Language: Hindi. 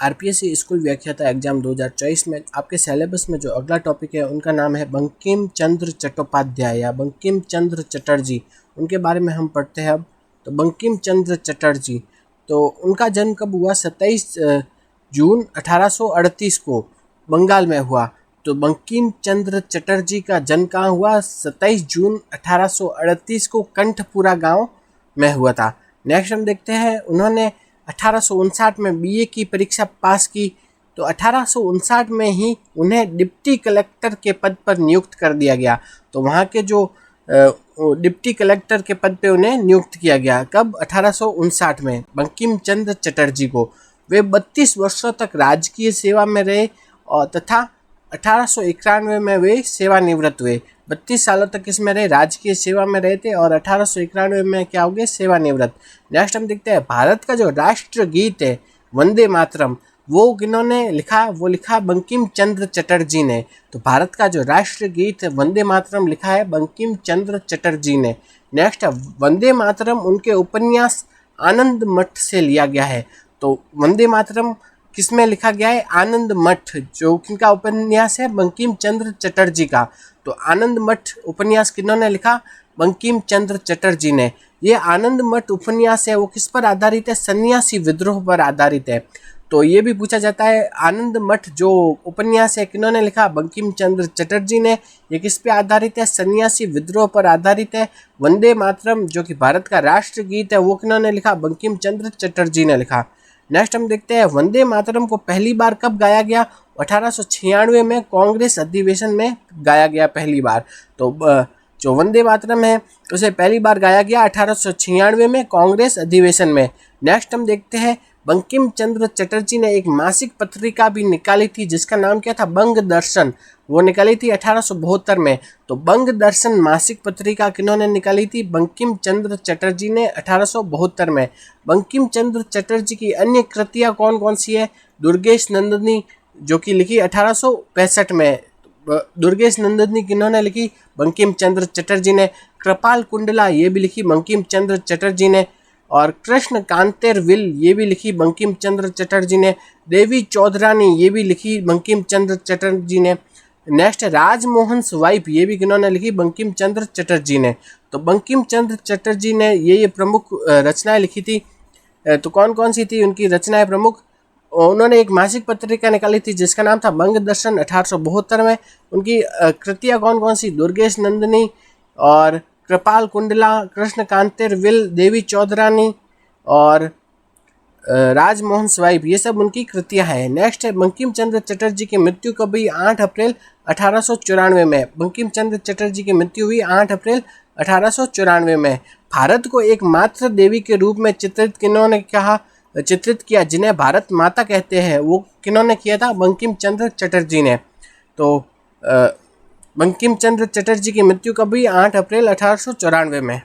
आरपीएससी स्कूल व्याख्याता एग्जाम 2024 में आपके सिलेबस में जो अगला टॉपिक है उनका नाम है बंकिम चंद्र चट्टोपाध्याय या बंकिम चंद्र चटर्जी। उनके बारे में हम पढ़ते हैं अब। तो बंकिम चंद्र चटर्जी, तो उनका जन्म कब हुआ? 27 जून 1838 को बंगाल में हुआ। तो बंकिम चंद्र चटर्जी का जन्म कहाँ हुआ? 27 जून 1838 को कंठपुरा गांव में हुआ था। नेक्स्ट हम देखते हैं, उन्होंने 1859 में बीए की परीक्षा पास की। तो 1859 में ही उन्हें डिप्टी कलेक्टर के पद पर नियुक्त कर दिया गया। तो वहाँ के जो डिप्टी कलेक्टर के पद पे उन्हें नियुक्त किया गया। कब? 1859 में बंकिम चंद्र चटर्जी को। वे 32 वर्षों तक राजकीय सेवा में रहे और तथा 1891 में वे सेवानिवृत्त हुए। 32 सालों तक इसमें रहे, राजकीय सेवा में रहे थे और 1891 में क्या हो गए? सेवानिवृत्त। नेक्स्ट हम देखते हैं, भारत का जो राष्ट्र गीत है वंदे मातरम, वो किन्होंने लिखा? वो लिखा बंकिम चंद्र चटर्जी ने। तो भारत का जो राष्ट्र गीत है वंदे मातरम लिखा है बंकिम चंद्र चटर्जी ने। नेक्स्ट है, वंदे मातरम उनके उपन्यास आनंद मठ से लिया गया है। तो वंदे मातरम किसमें लिखा गया है? आनंद मठ, जो किनका उपन्यास है? बंकिम चंद्र चटर्जी का। तो आनंद मठ उपन्यास किन्होंने लिखा? बंकिम चंद्र चटर्जी ने। ये आनंद मठ उपन्यास है वो किस पर आधारित है? सन्यासी विद्रोह पर आधारित है। तो ये भी पूछा जाता है, आनंद मठ जो उपन्यास है किन्होंने लिखा? बंकिम चंद्र चटर्जी ने। ये किस पे आधारित है? सन्यासी विद्रोह पर आधारित है। वंदे मातरम जो कि भारत का राष्ट्र गीत है वो किन्होंने लिखा? बंकिम चंद्र चटर्जी ने लिखा। नेक्स्ट हम देखते हैं, वंदे मातरम को पहली बार कब गाया गया? 1896 में कांग्रेस अधिवेशन में गाया गया पहली बार। तो जो वंदे मातरम है उसे पहली बार गाया गया 1896 में कांग्रेस अधिवेशन में। नेक्स्ट हम देखते हैं, बंकिम चंद्र चटर्जी ने एक मासिक पत्रिका भी निकाली थी जिसका नाम क्या था? बंग दर्शन। वो निकाली थी 1872 में। तो बंग दर्शन मासिक पत्रिका किन्होंने निकाली थी? बंकिम चंद्र चटर्जी ने 1872 में। बंकिम चंद्र चटर्जी की अन्य कृतियाँ कौन कौन सी है? दुर्गेश नंदिनी जो कि लिखी 1865 में। दुर्गेश नंदिनी किन्होंने लिखी? बंकिम चंद्र चटर्जी ने। कृपाल कुंडला ये भी लिखी बंकिम चंद्र चटर्जी ने। और कृष्ण कांतेर विल ये भी लिखी बंकिम चंद्र चटर्जी ने। देवी चौधरानी ये भी लिखी बंकिम चंद्र चटर्जी ने। नेक्स्ट राजमोहन स्वाइप ये भी किन्होंने लिखी? बंकिम चंद्र चटर्जी ने। तो बंकिम चंद्र चटर्जी ने ये प्रमुख रचनाएं लिखी थी। तो कौन कौन सी थी उनकी रचनाएं प्रमुख? उन्होंने एक मासिक पत्रिका निकाली थी जिसका नाम था बंग दर्शन 1872 में। उनकी कृतियाँ कौन कौन सी? दुर्गेश नंदिनी और कृपाल कुंडला, कृष्ण कांतेर विल, देवी चौधरानी और राजमोहन स्वाइप, ये सब उनकी कृतियां हैं। नेक्स्ट है, बंकिम चंद्र चटर्जी की मृत्यु कब हुई? 8 अप्रैल 1894 में। बंकिम चंद्र चटर्जी की मृत्यु हुई 8 अप्रैल 1894 में। भारत को एक मातृ देवी के रूप में चित्रित किया जिन्हें भारत माता कहते हैं, वो किन्होंने किया था? बंकिम चंद्र चटर्जी ने। तो बंकिम चंद्र चटर्जी की मृत्यु कब हुई? 8 अप्रैल 1894 में।